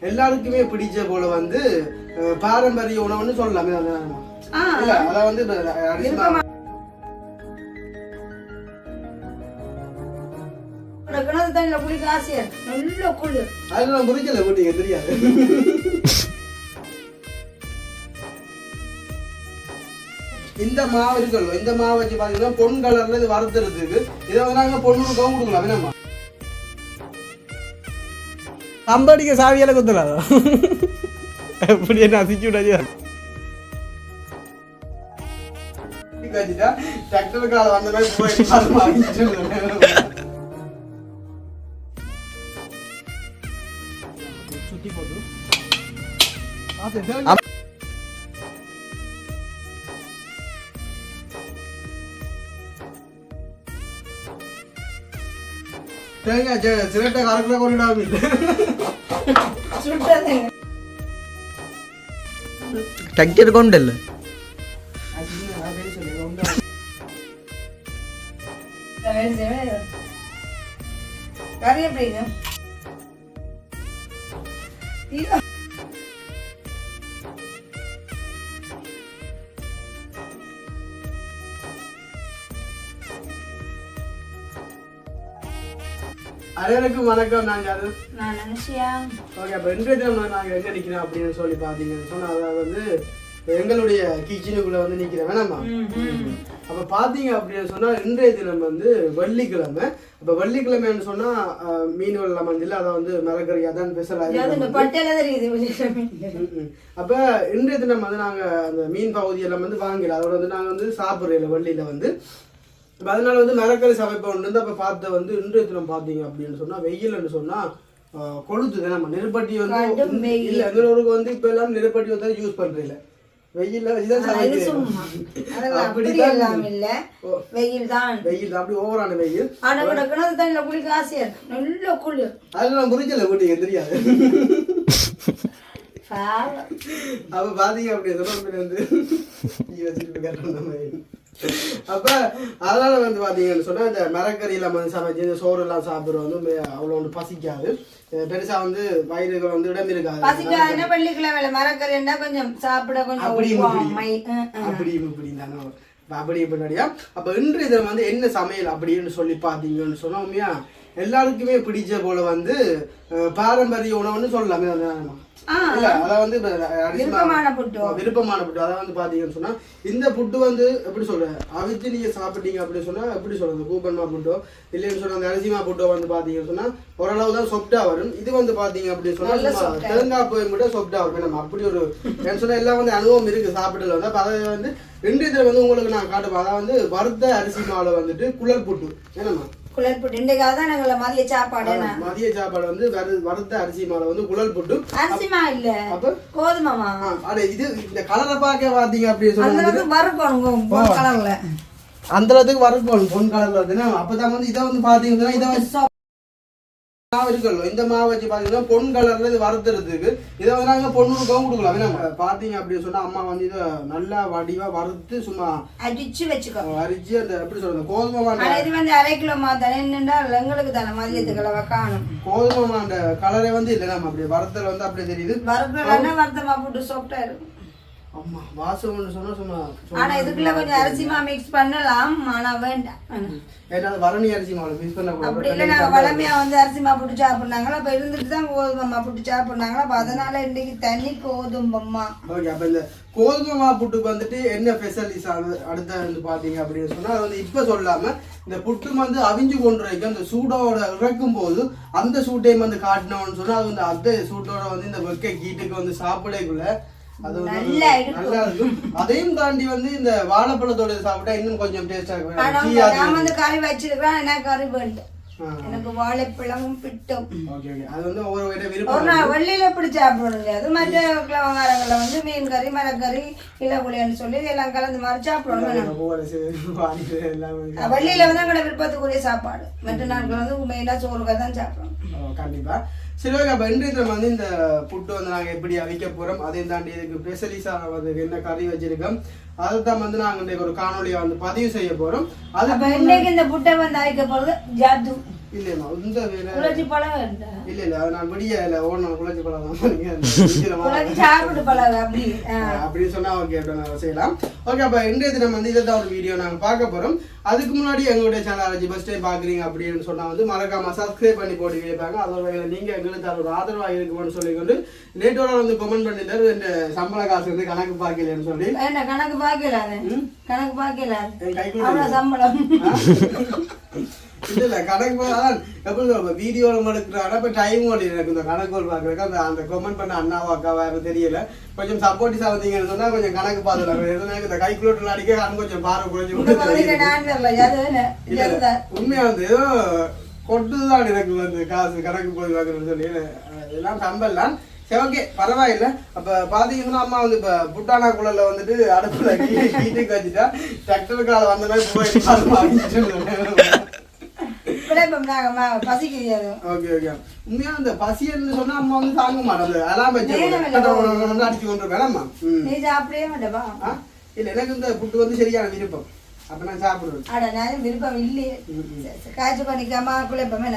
எல்லாருக்குமே பிடிச்ச போல வந்து பாரம்பரிய உணவுன்னு சொல்லலாமே. அத வந்து அதெல்லாம் புரிஞ்சல ஊட்டிங்க தெரியாது. இந்த மாவு இருக்கணும், இந்த மாவு வச்சு பாத்தீங்கன்னா பொன் கலர்ல இது வறுத்துறதுக்கு இதை வந்து நாங்க பொண்ணு கொடுக்கலாம். என்னம்மா அம்படிக்க சாவியால குத்தலாதோ எப்படி என்ன அசிச்சு விடாது டிராக்டர் கால வந்த மாதிரி போய் சுத்தி போட்டு சிரட்டை கரக்குல கொண்டாடும் டிராக்டர் கொண்டல்ல கறி எப்படிங்க அனைவருக்கும் வணக்கம். நாங்க நான் நினைச்சியா ஓகே. அப்ப இன்றைய தினம் நாங்க எங்க நிக்கிறோம் அப்படின்னு சொல்லி பாத்தீங்கன்னு சொன்னா அதாவது வந்து எங்களுடைய கிச்சனுக்குள்ள வந்து நிக்கிறேன் வேணாமா. அப்ப பாத்தீங்க அப்படின்னு சொன்னா இன்றைய தினம் வந்து வெள்ளிக்கிழமை. அப்ப வெள்ளிக்கிழமைன்னு சொன்னா மீன் வெள்ளம் மஞ்சள் அதை வந்து மிளகறி அதான் ஸ்பெஷல். அப்ப இன்றைய தினம் வந்து நாங்க அந்த மீன் பகுதி எல்லாம் வந்து வாங்கல, அதோட வந்து நாங்க வந்து சாப்பிடுறோம் வெள்ளியில வந்து. அதனால வந்து மிளகறி சமைப்போம் வந்து அப்ப பார்த்த வந்து இன்றைய தினம் பாத்தீங்க அப்படின்னு சொன்னா வெயில்னு சொன்னா கொளுத்துது. நம்ம நெருப்பட்டி வந்து இல்ல எங்களுக்கு வந்து இப்ப எல்லாம் நெருப்பட்டி வந்து யூஸ் பண்றீங்க. வெயில் அப்படி ஓவரான வெயில். அதெல்லாம் புரிஞ்சல ஊட்டிங்க தெரியாது. அப்ப பாத்தீங்க அப்படி வந்து அப்ப அதனால வந்து பாத்தீங்கன்னு சொன்னா இந்த மரக்கறி எல்லாம் வந்து சமைச்சு இந்த சோறு எல்லாம் சாப்பிடுறது வந்து அவ்வளவு ஒன்று பசிக்காது. பெருசா வந்து வயிறுகள் வந்து இடம் இருக்காது. கொஞ்சம் சாப்பிட அப்படி இப்படியா. அப்ப இன்று இதை வந்து என்ன சமையல் அப்படின்னு சொல்லி பாத்தீங்கன்னு சொன்னா உண்மையா எல்லாருக்குமே பிடிச்ச போல வந்து பாரம்பரிய உணவுன்னு சொல்லலாமே. அத வந்து விருப்பமான புட்டு. அத வந்து பாத்தீங்கன்னு சொன்னா இந்த புட்டு வந்து எப்படி சொல்ற அவிச்சு நீங்க சாப்பிட்டீங்க அப்படின்னு சொன்னா எப்படி சொல்றது கூப்பன்மா புட்டோ இல்லைன்னு சொன்னா அந்த அரிசிமா புட்டோ வந்து பாத்தீங்கன்னு சொன்னா ஓரளவு தான் சொப்டா வரும். இது வந்து பாத்தீங்க அப்படின்னு சொன்னா தேங்காய் போய் மட்டும் சொப்டா வரும். நம்ம அப்படி ஒரு சொன்னா எல்லாம் வந்து அனுபவம் இருக்கு சாப்பிடல வந்து. அப்ப அதை வந்து ரெண்டு இதுல வந்து உங்களுக்கு நான் காட்டுப்பேன். அதாவது வந்து வறுத்த அரிசி மாவுல வந்துட்டு குழல் புட்டு என்னம்மா குழல் புட்டு இன்றைக்காக தான் நாங்கள மதிய சாப்பாடு வந்து வறுத்த அரிசி மாலை வந்து குழல் புட்டு. அரிசிமா இல்ல அப்ப கோதுமாமா. அட இது இந்த கலரை பார்க்க பாத்தீங்க அப்படி சொன்னா வறுக்கணும் பொன் கலர்ல. அந்த அளவுக்கு வறுக்கணும் பொன் கலர்ல இருக்குன்னா அப்பதான் வந்து இதை வந்து பாத்தீங்கன்னா இதை வந்து மாவு இருக்கணும். இந்த மாவு வச்சு பாத்தீங்கன்னா பொன் கலர்ல இது வறுத்துறதுக்கு இதை வந்து நாங்க பொண்ணுக்கும் கொடுக்கலாம். நம்ம பாத்தீங்க அப்படின்னு சொன்னா அம்மா வந்து இதை நல்லா வடிவா வறுத்து சும்மா அரிச்சு வச்சுக்கோ. அரிச்சு அந்த எப்படி சொல்றது கோதுமை இது வந்து 1/2 கிலோ மாத்தானே என்னண்டா எங்களுக்கு தானே மதியத்துக்குள்ள வைக்கணும். கோதுமை அந்த கலரே வந்து இல்லை நம்ம அப்படி வறுத்தல வந்து அப்படி தெரியுது. வறுத்தமா போட்டு சாப்பிட்டா இருக்கும். அம்மா வாசம் சொன்னா சும்மா. ஆனா இதுக்குள்ள கொஞ்சம் அரிசிமா மிக்ஸ் பண்ணலாம். ஆனா வேண்டாம் ஏன்னா வரணி அரிசி மாவு மிக்ஸ் பண்ண கூடாது. அப்படி இல்லை நாங்க வளமையா வந்து அரிசிமா போட்டு சாப்பிடுனாங்களா அப்ப இருந்துட்டு தான் கோதுமை போட்டு சாப்பிடுனாங்களா. அப்ப அதனால இன்னைக்கு தண்ணி கோதுமைமா. ஓகே. அப்ப இந்த கோதுமை புட்டுக்கு வந்துட்டு என்ன ஸ்பெஷலிஸ் அடுத்த வந்து பாத்தீங்க அப்படின்னு சொன்னா அது வந்து இப்ப சொல்லாம இந்த புட்டு வந்து அவிஞ்சு கொண்டு வைக்க அந்த சூடோட இறக்கும் போது அந்த சூட்டையும் வந்து காட்டினோம்னு சொன்னா அது வந்து அதே சூட்டோட வந்து இந்த வெக்கை கீட்டுக்கு வந்து சாப்பிடக்குள்ள அது நல்லா இருக்கும். அதையும் தாண்டி வந்து இந்த வாழைப்பழத்தோட சாப்பிட்டா இன்னும் கொஞ்சம் டேஸ்டா இருக்கும். நான் வந்து கறி வச்சிருக்கேன். எனக்கு கறி வேண்டும். எனக்கு வாழைப்பழமும் பிட்டும். அது வந்து ஒவ்வொரு விருப்பம். வெள்ளியில எப்படி சாப்பிடணும். அது மற்ற கிழவங்காரங்கள வந்து மீன் கறி மரக்கறி இளகுலின்னு சொல்லி எல்லாம் கலந்து மாதிரி சாப்பிடணும். வெள்ளியில வந்து எங்களோட விருப்பத்துக்குரிய சாப்பாடு. மற்ற நாட்கள் வந்து மெயினா சோறுக்காக தான் சாப்பிடணும். கண்டிப்பா. சரி ஓகே. அப்ப இன்றைய வந்து இந்த புட்டு வந்து நாங்க எப்படி அவிக்க போறோம் அதையும் தாண்டி இதுக்கு ஸ்பெஷலிஸா வந்து என்ன கறி வச்சிருக்கோம் அதைத்தான் வந்து நாங்க இன்னைக்கு ஒரு காணொலியா வந்து பதிவு செய்ய போறோம். அது இன்னைக்கு இந்த புட்டை வந்து அவிக்க போறது ஜாது. இல்லையம்மா இந்த வேலை குழச்சி பழம் இருந்தா இல்ல அது நான் விடிய இல்லை ஓடணும் குழச்சி பழம் குழச்சி சாப்பிட்டு பழம் அப்படி அப்படின்னு சொன்னா ஓகே செய்யலாம் ஓகே. அப்ப இன்றைய தினம் வந்து இதை ஒரு வீடியோ நாங்க பார்க்க போறோம். அதுக்கு முன்னாடி எங்களுடைய சேனல் ஃபர்ஸ்ட் டைம் பாக்குறீங்க அப்படின்னு சொன்னா வந்து மறக்காம சப்ஸ்கிரைப் பண்ணி போட்டு கேட்பாங்க. அதோட நீங்க எங்களுக்கு ஒரு ஆதரவாக இருக்கும்னு சொல்லிக்கொண்டு நேட்டோட வந்து கமெண்ட் பண்ணிட்டாரு இந்த சம்பள காசு வந்து கணக்கு பார்க்கலன்னு சொல்லி. என்ன கணக்கு பார்க்கல கணக்கு பார்க்கல அவ்வளவு சம்பளம் இல்ல கணக்கு போதான் எப்படி சொல்ல வீடியோல எடுக்கிறாங்க. இப்ப டைம் ஓடி எனக்கு இந்த கணக்கு பாக்குறதுக்கு அந்த அந்த கமெண்ட் பண்ண அண்ணாவா அக்காவா தெரியல. கொஞ்சம் சப்போர்ட்டிஸா வந்தீங்கன்னு சொன்னா கொஞ்சம் கணக்கு பார்த்துலாம் இந்த கைக்குள்ளோட்டில் அடிக்க கொஞ்சம் பார்வை குறைஞ்சி உண்மையா வந்து ஏதோ கொட்டுதான் எனக்கு வந்து காசு கணக்கு போய் வாக்குறேன்னு சொல்லி எல்லாம் சம்பல்லாம். சரி ஓகே பரவாயில்ல. அப்ப பாத்தீங்கன்னா அம்மா வந்து இப்ப புட்டானா குழல்ல வந்துட்டு அடுப்புல வீட்டுக்கு வச்சுட்டா டிராக்டருக்கால வந்த மாதிரி உண்மையா அந்த பசின்னு சொன்னா அம்மா வந்து தாங்க மாட்டாங்க. அதெல்லாம் அடிச்சு கொண்டு வேணாம்மா. இல்ல எனக்கு இந்த புட்டு வந்து சரியான விருப்பம். அப்ப நான் சாப்பிடுவேன். விருப்பம் இல்லையே காய்ச்சி பண்ணிக்காம குழப்பமே.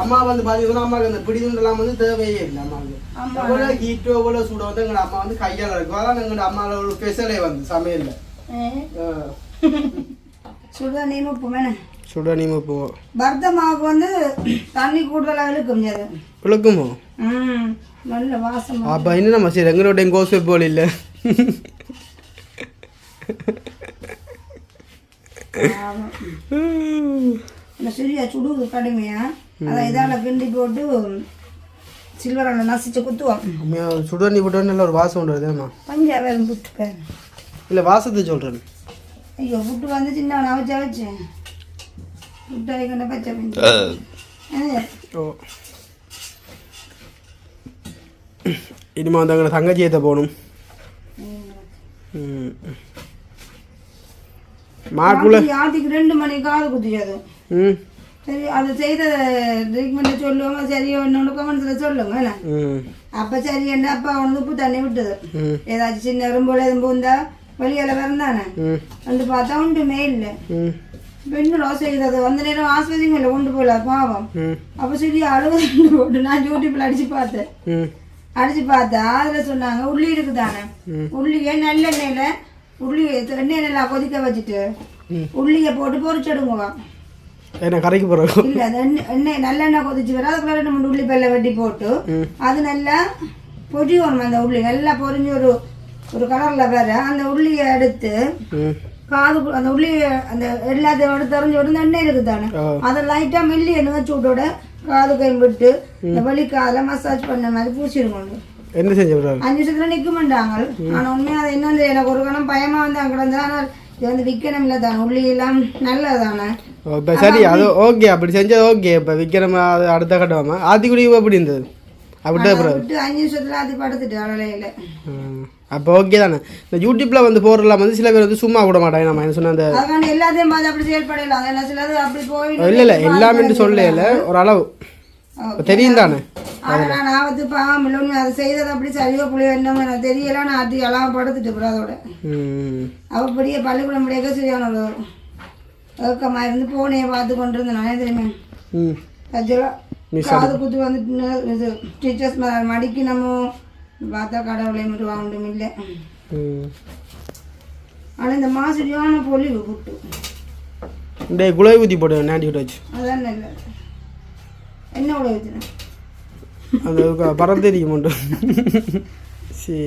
அம்மா வந்து பாத்தீங்கன்னா அம்மாவுக்கு அந்த பிடிதுலாம் வந்து தேவையே இல்லை. அம்மாவுக்கு எவ்வளவு ஹீட்டோ எவ்வளவு சூட வந்து எங்க அம்மா வந்து கையால இருக்கும். அதான் எங்க அம்மாவோட ஒரு ஸ்பெஷலே வந்து சமையல்ல சுடுதண்ணீர் உப்பு சுடுதண்ணீர் உப்பு வறுத்த மாவுக்கு வந்து தண்ணி கூடுதலாக இழுக்கும் இழுக்குமோ நல்ல வாசம். அப்ப இன்னும் நம்ம சரி எங்களோட கோசை போல இல்லை. சரியா சுடுது கடுமையா அதை இதால கிண்டி போட்டு சில்வரால நசிச்சு குத்துவோம். சுடுதண்ணி போட்டு நல்ல ஒரு வாசம் உண்டு. பஞ்சாவேலும் புட்டு பேர் இல்லை வாசத்தை சொல்கிறேன். ஐயோ புட்டு வந்து சின்ன அவச்சா வச்சேன் புட்டு அரைக்கண்ட பச்சை பஞ்சு. ஓ இனிமே வந்து அங்கே தங்கச்சியத்தை போகணும். மாக்குள்ள ஆத்திக்கு 2 மணிக்கு காது குத்திச்சது. சரி அதை செய்த ட்ரீட்மெண்ட் சொல்லுவாங்க. சரி ஒன்று கமெண்ட்ஸில் சொல்லுங்க. அப்போ சரி என்ன அப்பா வந்து உப்பு தண்ணி விட்டுது. ஏதாச்சும் சின்ன எறும்போல எதுவும் இருந்தா வெளியால வரந்தானே வந்து பார்த்தா ஒன்றுமே இல்லை. பெண்ணோ செய்தது அந்த நேரம் ஆஸ்பத்திரிகளில் கொண்டு போகல பாவம். அப்போ சரி அழுவது போட்டு நான் யூடியூப்ல அடிச்சு பார்த்தா அதில் சொன்னாங்க உள்ளி இருக்குதானே உள்ளியை நல்லெண்ணெயில உள்ளி எண்ணெய் நல்லா கொதிக்க வச்சுட்டு உள்ளியை போட்டு பொரிச்செடுங்க. கரைக்கு போறோம் இல்ல அந்த எண்ணெய் நல்லெண்ணெய் கொதிச்சு வர அதுக்குள்ள 2-3 உள்ளி பெல்ல வெட்டி போட்டு அது நல்லா பொரியும். அந்த உள்ளி நல்லா பொரிஞ்சு ஒரு கலர்ல வேற அந்த உள்ளியை எடுத்து காது அந்த உள்ளி அந்த எல்லாத்தையும் எடுத்து தெரிஞ்சு விட்டு எண்ணெய் இருக்குதானே அதை லைட்டா மெல்லி எண்ணெய் சூட்டோட காது கையும் விட்டு இந்த வலி காதில் மசாஜ் பண்ண மாதிரி பூசிடுங்க. என்ன செஞ்சு 5 நிமிஷத்துல நிக்க மாட்டாங்க. ஆனா உண்மையா அது என்னன்னு எனக்கு ஒரு கணம் பயமா வந்து அங்க கிடந்தா இது வந்து விற்கணும் இல்லை தானே உள்ளி எல்லாம் நல்லதானே. இப்போ சரி அது ஓகே அப்படி செஞ்சது ஓகே. இப்போ விற்கிறோம் அது அடுத்த கட்டமா ஆத்திக்குடி எப்படி இருந்தது அப்படியே விட்டு 5 நிமிஷத்துல ஆத்தி படுத்துட்டு அலையில. அப்போ ஓகே தானே. இந்த யூடியூப்ல வந்து போடுறலாம் வந்து சில பேர் வந்து சும்மா விட மாட்டாங்க. நம்ம என்ன சொன்ன அந்த அதுக்கான எல்லாத்தையும் பார்த்து அப்படி செயல்படலாம். என்ன சிலது அப்படி போய் இல்லை எல்லாமே சொல்லல ஒரு அளவு தெரியும் தானே. நான் ஆபத்து பாவம் இல்லை அதை செய்தது அப்படி சரியோ புள்ளியோ என்னமோ எனக்கு தெரியல. நான் ஆட்டி எல்லாம் படுத்துட்டு போகிறேன். அதோட அவப்படியே பள்ளிக்கூடம் முடியாக்க சரியான ஒரு ஏக்கமாக இருந்து போனையை பார்த்து கொண்டு இருந்தேன். நானே தெரியுமே காது குத்து வந்துட்டு இது டீச்சர்ஸ் மடிக்கு நம்ம பார்த்தா கடவுளை மட்டும் வாங்கணும் இல்லை. ஆனால் இந்த மாசரியான பொலிவு புட்டு இந்த குலை ஊற்றி போட்டு நாட்டி விட்டு வச்சு அதான் இல்லை என்ன உள்ள ஊற்றினேன் அந்த பரம் தெரியும் மட்டும். சரி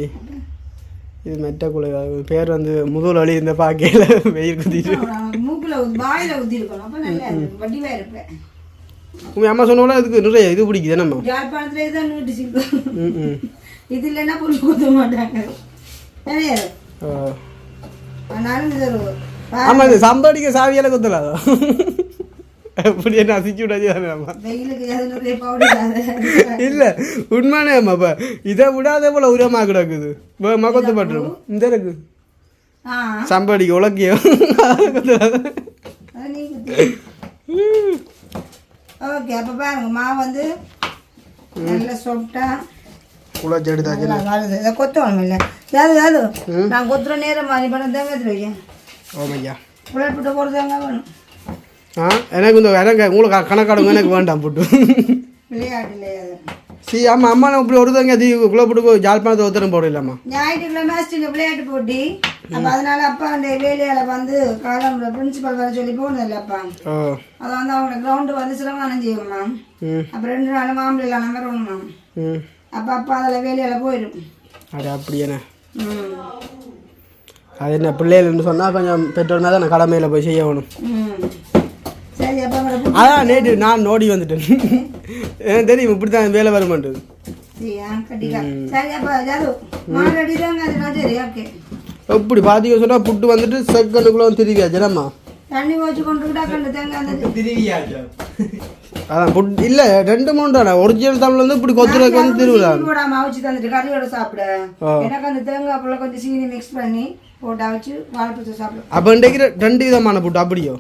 இது மெட்ட குலை பேர் வந்து முதல் வழி இந்த பாக்கையில் வெயில் குத்திட்டு மூக்கில் வாயில் ஊற்றிருக்கணும். அப்போ நல்லா வடிவாக இருப்பேன். உங்கள் அம்மா சொன்னோட இதுக்கு நிறைய இது பிடிக்குது நம்ம யாழ்ப்பாணத்துல தான் நீட்டு சிக்கும். இது இல்லைன்னா புல் ஊற்ற மாட்டாங்க. ஆனாலும் இது ஒரு ஆமாம் இந்த சம்பாடிக்க சாவியால் குத்தலாதோ எப்படி என்ன அசிச்சு விடாது. இல்லை உண்மையானே அம்மா இப்போ இதை விடாத போல உரமாக கிடக்குது மகத்து பட்டுரும் இந்த இருக்கு சம்பாடிக்க உலக்கியோ ஓகே. அப்போ பாருங்க மாவு வந்து நல்லா சொட்டா குழச்சி எடுத்தாச்சு. இதை கொத்தணும் இல்லை யாரு நான் கொத்துற நேரம் மாதிரி பண்ண தேங்காய் வைக்கேன். ஓமையா புள்ளப்பட்ட போகிற தேங்காய் வேணும். எனக்கு இந்த எனக்கு உங்களுக்கு கணக்காடுங்க எனக்கு வேண்டாம் போட்டு விளையாட்டுல அது சரி ஆமாம் அம்மா நான் இப்படி ஒருத்தங்க குள்ள போட்டு ஜாழ்ப்பாணத்தை ஒருத்தரம் போடலாமா ஞாயிற்றுக்கிழமை விளையாட்டு போட்டி அப்போ அதனால அப்பா அந்த வேலையால வந்து காலம் பிரின்சிபல் வர சொல்லி போனதில்ல அப்பா அதை வந்து அவங்க கிரவுண்டு வந்து சிரமம் செய்யும்மா அப்போ 2 நாள் மாம்பழம் நம்பர் ஒண்ணுமா அப்போ அப்பா அதில் வேலையால போயிடும் அது அப்படியாண்ணே அது என்ன பிள்ளைகள்னு சொன்னால் கொஞ்சம் பெற்றோர் தான் நான் கடமையில் போய் செய்யணும் சரி அப்பா அதான் நேற்று நான் நோடி வந்துட்டேன் எனக்கு தெரியும் இப்படி தான் வேலை வர மாட்டேது சரி அப்பா ஜாது மாடு அடிதாங்க அது சரி ஓகே எப்படி பார்த்தீங்க சொன்னால் புட்டு வந்துட்டு செகண்டுக்குள்ள வந்து திருவியா ஜனம்மா தண்ணி வச்சு கொண்டுக்கிட்டா கண்டு தேங்காய் அதான் புட்டு இல்லை 2-3 தானே ஒரிஜினல் தமிழ் வந்து இப்படி கொத்துறதுக்கு வந்து திருவிழா போடாம அவிச்சு தந்துட்டு கறியோட சாப்பிட எனக்கு அந்த தேங்காய் புள்ள கொஞ்சம் சீனி மிக்ஸ் பண்ணி போட்டு அவிச்சு வாழைப்பூச்சி சாப்பிடும் அப்போ இன்றைக்கு 2 விதமான புட்டு அப்படியோ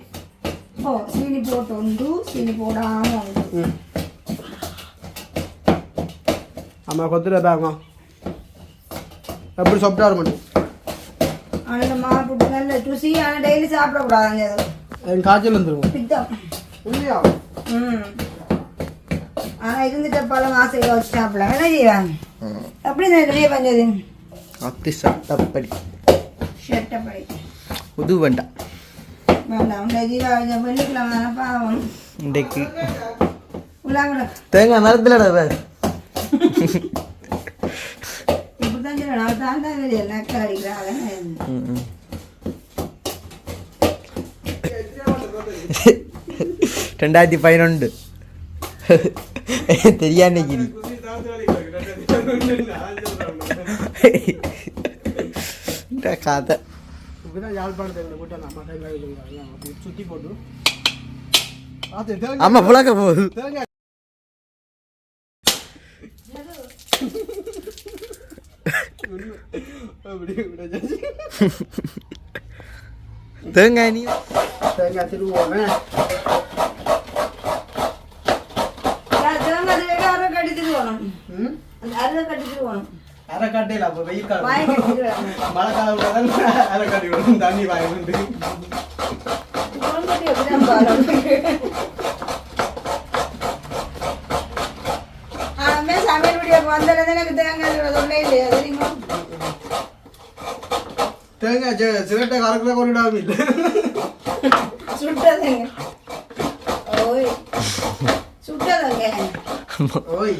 ஓ சீனி போட்டு உண்டு சீனி போடாம உண்டு ஆமாம் கொத்துற பேங்க எப்படி சாப்பிட்டா வர மாட்டேன் அந்த மாவு புட்டு நல்ல ருசி ஆனால் டெய்லி சாப்பிடக்கூடாது என் காய்ச்சல் வந்துருவோம் பித்தம் இல்லையா ஆனால் இருந்துட்ட பல மாசைகளை வச்சு சாப்பிடலாம் என்ன செய்வாங்க அப்படி நிறைய பஞ்சது அத்தி சட்டப்படி ஷட்டப்படி புது வேண்டாம் வேண்டாம் இந்த ஜீவா வெள்ளிக்கிழமை தானே பாவம் இன்றைக்கு உள்ளாங்கட தேங்காய் மரத்தில் இப்படிதான் சொல்லணும் அவர் தான் தான் வெளியே நக்கல் அடிக்கிறாங்க 2011 தெரியாண்டிக்கிரி கதை சுற்றி போட்டு ஆமா புழக்க போகுது தேங்காய் நீ தேங்காய் திருவோமே அரை கட்டிட்டு போகணும் அரை கட்டிட்டு போகணும் அரை கட்டையில் அப்போ வெயில் காலம் மழை காலம் அரை கட்டி விடணும் தண்ணி வாங்கிட்டு சமையல் வீடியோக்கு வந்தது எனக்கு தேங்காய் சொல்ல இல்லையா தெரியுமா தேங்காய் சிரட்டை கறக்குள்ள கொண்டுடாம இல்லை சுட்டதுங்க ஓய் சுட்டதுங்க ஓய்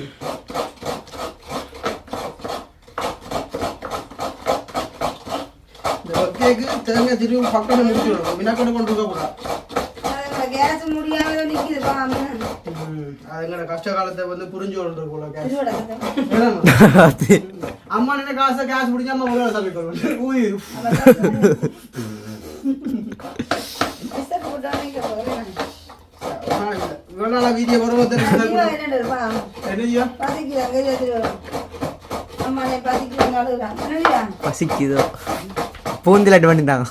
இந்த பக்கேக்கு தேங்காய் திரும்பி பக்கம் முடிச்சுடணும் வினாக்கொண்டு கொண்டு இருக்க கூடாது கேஸ் முடியாம நிக்குது பாம்பு அதுங்க கஷ்ட காலத்தை வந்து புரிஞ்சு கொண்டு போல அம்மா என்ன காசு முடிஞ்சா அம்மா உலக சமைக்கணும் ஊய் இவ்வளோ வீதியை வருவது என்னையா பசிக்குதோ பூந்திலாட்டு பண்ணிட்டாங்க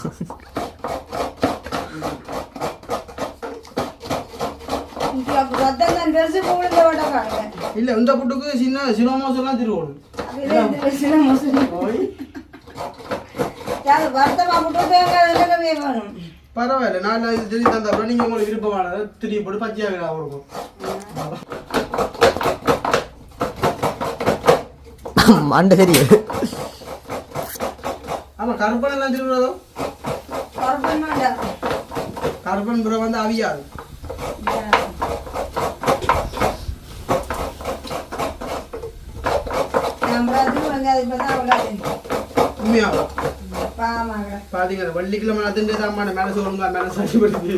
இல்ல இந்த புட்டுக்கு சின்ன மோசம்லாம் திருவோணும் பரவாயில்ல நான் இது திரும்பி தந்தப்பறம் நீங்க உங்களுக்கு விருப்பமானதை திரும்பி போட்டு பச்சையாக இருக்கும் மண்டை சரி ஆமா கருப்பன் எல்லாம் திருவுறதோ கருப்பன் புறம் வந்து அவியாது உண்மையாகும் பாத்தீங்க வெள்ளிக்கிழமை அதுன்றே தான் மேல சொல்லுங்க மேல சரி பண்ணி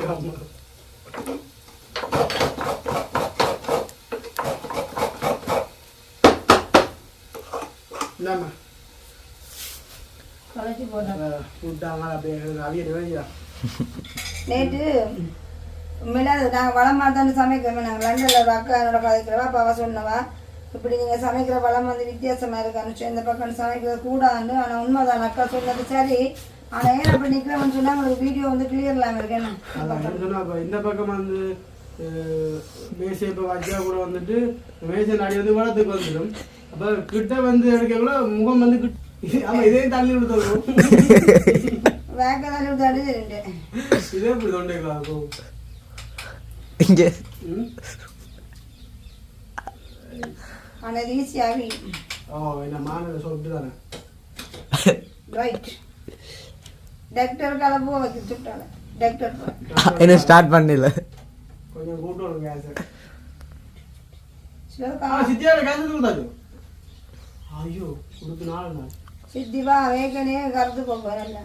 என்னம்மா நேற்று உண்மையில நாங்கள் வளமாக தானே சமைக்கிறோம். நாங்கள் லண்டனில் ஒரு அக்கா என்னோட கதைக்கிறவா அப்போ அவள் சொன்னவா இப்படி நீங்கள் சமைக்கிற பழம் வந்து வித்தியாசமாக இருக்கான்னு இந்த பக்கம் சமைக்கிறது கூடாதுன்னு. ஆனால் உண்மைதான் அக்கா சொன்னது சரி. ஆனால் ஏன் அப்படி நிற்கிறோம்னு சொன்னால் உங்களுக்கு வீடியோ வந்து கிளியர் இல்லாமல் இருக்கேன். இந்த பக்கம் வந்து மேசை இப்போ வச்சா கூட வந்துட்டு மேசை நாடி வந்து வளத்துக்கு வந்துடும். அப்போ கிட்ட வந்து எடுக்கக்குள்ள முகம் வந்து ஆமாம் இதே தள்ளி விடுத்தோம் வேக்க தள்ளி விட்டாடி சரிண்டு இதே இப்படி தொண்டைங்களா இருக்கும். இங்கே ஆனால் ஈஸியாகவே ஓ என்ன மாநில சொல்லிட்டு தானே ரைட் டாக்டர் கலப்பு வைக்க சுட்டாங்க டாக்டர் என்ன ஸ்டார்ட் பண்ணல கொஞ்சம் கூட்டு ஒரு கேஸ் சிலருக்கு சித்தியோட கேஸ் கொடுத்தாச்சு ஐயோ கொடுத்து 4 நாள் சித்திவா வேகனே கருத்து போகிறல்ல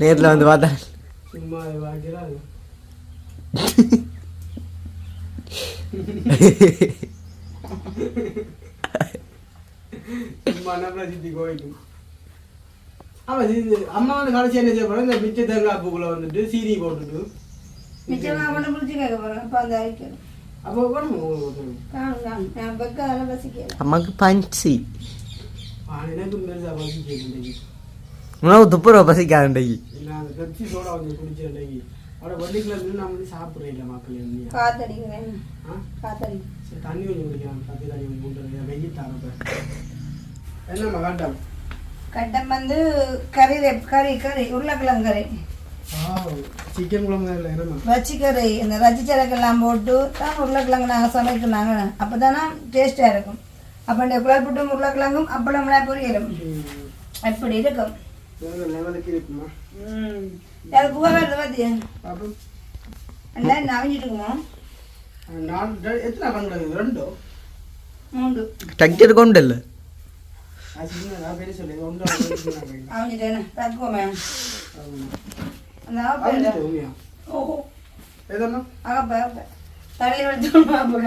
நேரில் வந்து பார்த்தா சும்மா வாக்கிறாரு சும்மா என்ன சித்தி கோயிக்கும் ஆமாம் இது அம்மா வந்து கடைசி என்ன செய்ய போகிறோம் இந்த மிச்ச தேங்காய் பூக்குள்ள வந்துட்டு சீனி போட்டுட்டு நிச்சயமாக பண்ண பிடிச்சி கேட்க போகிறேன் அப்போ அந்த ஐக்கியம் அப்போ வேணும் காணும் நான் பக்கம் பசிக்கிறேன் அம்மாக்கு பஞ்சி எனக்கு பெருசாக பசிக்கிறேன் உணவு துப்புரவ பசிக்காதுண்டைக்கு நான் அந்த பெப்சி சோடா கொஞ்சம் குடிச்சேன் இன்னைக்கு அவட வண்டிக்குள்ள நான் வந்து சாப்பிட்றேன் இல்லை மக்கள் இல்லையா காத்தடிக்கிறேன் ஆ காத்தடி சரி தண்ணி கொஞ்சம் குடிக்கலாம் பத்து தண்ணி கொஞ்சம் கொண்டு வெயில் தரப்ப என்னம்மா வேண்டாம் கட்டம் வந்து கறி கறி கறி உருளைக்கிழங்கு கறி சிக்கன் குழம்பு இல்லை என்னம்மா ரச்சிக்கறி இந்த ரச்சிச்சரக்கெல்லாம் போட்டு தான் உருளைக்கிழங்கு நாங்கள் சமைக்கிறாங்க அப்போ தானே டேஸ்ட்டாக இருக்கும் அப்போ இந்த குழம்புட்டும் உருளைக்கிழங்கும் அப்பளம் பொரியலும் அப்படி இருக்கும் வேறு லெவலுக்கு இருக்குமா அது பூவா வருது பார்த்தியா அப்புறம் எல்லாம் நவஞ்சிட்டு இருக்குமா நான் எத்தனை பண்ணுறது 2 3 டக்டர் கொண்டு இல்லை அது சின்ன நான் பெரிய சொல்லி 1 அவஞ்சிட்டேன்னு தக்குவோமே அந்த உண்மையா ஓஹோ ஏதம்மா அகப்ப தள்ளி விடுத்து அப்ப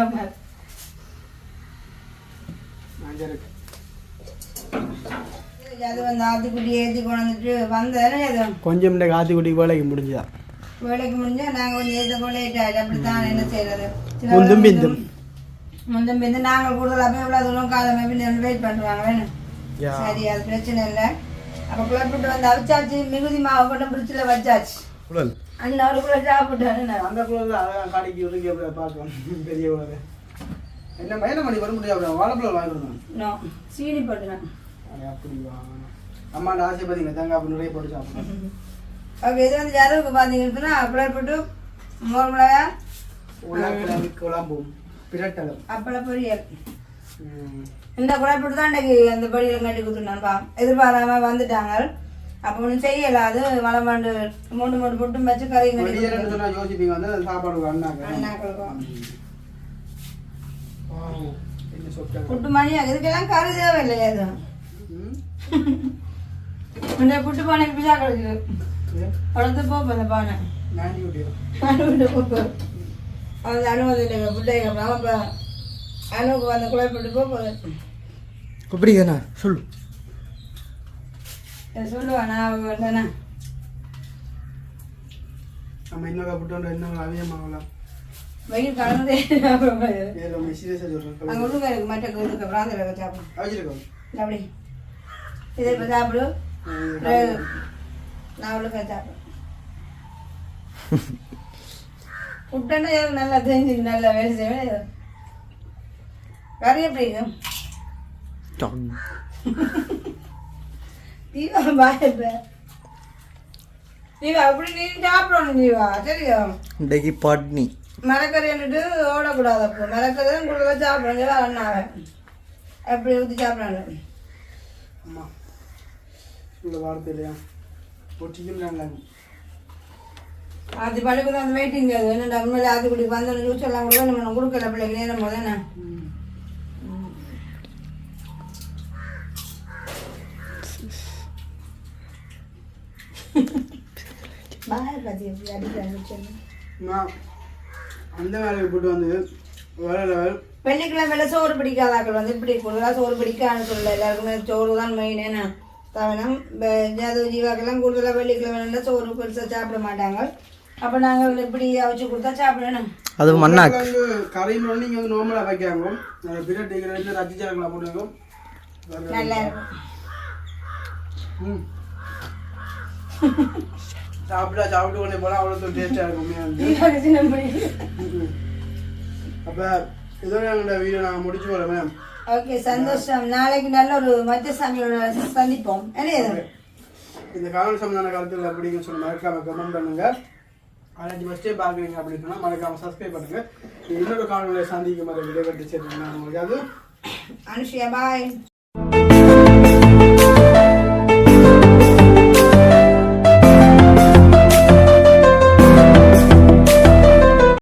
நான் இருக்கு அது வந்து ஆத்துக்குட்டி ஏற்றி கொண்டு வந்துட்டு வந்தேன்னு அது கொஞ்சம் இந்த காத்தி குட்டி வேலைக்கு முடிஞ்சுதா வேலைக்கு முடிஞ்சா நாங்கள் கொஞ்சம் ஏற்ற போல ஏற்றாரு அப்படித்தான் என்ன செய்யறது முந்தும் பிந்தும் முந்தும் பிந்து நாங்கள் கூடுதலாக போய் இவ்வளோ தூரம் காலம் வெயிட் பண்ணுறாங்க வேணும் சரி அது பிரச்சனை இல்லை அப்போ குழப்பிட்டு வந்து அவிச்சாச்சு மிகுதி மாவு கொண்டு பிரிட்ஜில் வச்சாச்சு அண்ணன் அவருக்குள்ள சாப்பிட்டாரு அந்த குழந்தை அழகாக காடிக்கு ஒதுக்கி அப்படியே பார்க்கலாம் பெரிய குழந்தை என்ன மயில மணி வர முடியாது வாழைப்பழம் வாங்கிடுவேன் நோ சீனி போட்டுனேன் அப்படி வாங்கணும் அம்மாண்ட ஆசை பார்த்தீங்க தேங்காய் அப்படி நிறைய போட்டு சாப்பிடுவேன் அப்போ இது வந்து யாருக்கு பார்த்தீங்கன்னா குழப்பிட்டு மோர் மிளகா உலகிழங்கு குழம்பும் பிரட்டலும் அப்பள பொரியல் இந்த குழப்பிட்டு தான் இன்றைக்கு அந்த பொரியல் கட்டி கொடுத்துருந்தான்ப்பா எதிர்பாராம வந்துட்டாங்க அப்போ ஒன்றும் செய்யலை அது வளமாண்டு 3 பொட்டும் வச்சு கறி கட்டி சொன்னா யோசிப்பீங்க வந்து சாப்பாடு அண்ணாங்க அண்ணாக்களுக்கும் என்ன சொல்லிட்டாங்க புட்டு மணியா இதுக்கெல்லாம் கறி தேவையில்லை அது இந்த புட்டு பானைக்கு பிசா கிடைக்குது வளர்த்து போப்போம் அந்த பானை நாண்டி விட்டியோ அந்த அனுமதி இல்லைங்க பிள்ளைங்க அப்புறம் அப்போ அனுக்கு அந்த குழப்பிட்டு போப்போது அப்படிங்கண்ணா சொல்லு சொல்லுவாண்ணா அவங்க வந்தானே நம்ம இன்னொரு புட்டோட இன்னும் அதிகமாகலாம் வெயில் கலந்தே ரொம்ப சீரியஸாக சொல்கிறேன் அங்கே ஒழுங்கா இருக்கு மற்ற இதுக்கு பிராந்தில் சாப்பிடும் வச்சிருக்கோம் அப்படி இதை இப்போ சாப்பிடு நான் ஒழுங்கா சாப்பிடுவேன் புட்டன்னா நல்லா தெரிஞ்சு நல்லா வேலை செய்வேன் கறி எப்படி தீவா பாயப்ப தீவா அப்படி நீ சாப்பிடணும் தீவா சரியா இன்றைக்கு பட்னி மரக்கறின்னுட்டு ஓடக்கூடாது அப்போ மரக்கறி தான் கொடுக்க சாப்பிடுங்க அண்ணாவை அப்படி ஊற்றி சாப்பிடணும் அம்மா சொல்ல வார்த்தை இல்லையா ஒட்டிக்கும் நல்லா அது பழுக்கு தான் அந்த வெயிட்டிங் அது என்னடா உண்மையில ஆத்துக்குடி வந்தோன்னு ஜூஸ் எல்லாம் கூட நம்ம கொடுக்கல பிள்ளைக்கு நேரம் போது என்ன பாய் பத்தி எப்படி அடிக்க நான் அந்த வேலைக்கு போட்டு வந்து வேலை லெவல் வெள்ளிக்கிழமை சோறு பிடிக்காதாக்கள் வந்து இப்படி கூடுதலாக சோறு பிடிக்கான்னு சொல்லல எல்லாருக்குமே சோறு தான் மெயின் என்ன தவணம் ஜாதவ ஜீவாக்கெல்லாம் கூடுதலாக வெள்ளிக்கிழமை சோறு பெருசாக சாப்பிட மாட்டாங்க அப்போ நாங்கள் இப்படி அவிச்சு கொடுத்தா சாப்பிடணும் அது மண்ணாக்கு கரையில் வந்து இங்கே வந்து நார்மலாக வைக்காங்க பிரெட் டிக்கெட் ரச்சி சேர்க்கலாம் போட்டுருக்கோம் நல்லா இருக்கும் சாப்பிட்டு கொண்டே போனால் அவ்வளோ டேஸ்ட்டாக இருக்கும் அப்போ இதோட எங்களோட வீடியோ நாங்கள் முடிச்சு போகிறோம் மேம் ஓகே சந்தோஷம் நாளைக்கு நல்ல ஒரு மத்திய சாமியோட சந்திப்போம் என்ன இந்த காணொலி சம்பந்தமான கருத்துக்கள் அப்படிங்கன்னு சொல்லி மறக்காம கமெண்ட் பண்ணுங்க அன்னைக்கு ஃபஸ்ட்டே பார்க்குறீங்க அப்படின்னு சொன்னால் மறக்காம சப்ஸ்கிரைப் பண்ணுங்க. இன்னொரு காணொலியை சந்திக்கும் வரை விடைபெற்று சேர்த்துங்க. உங்களுக்கு அது அனுஷியா பாய்.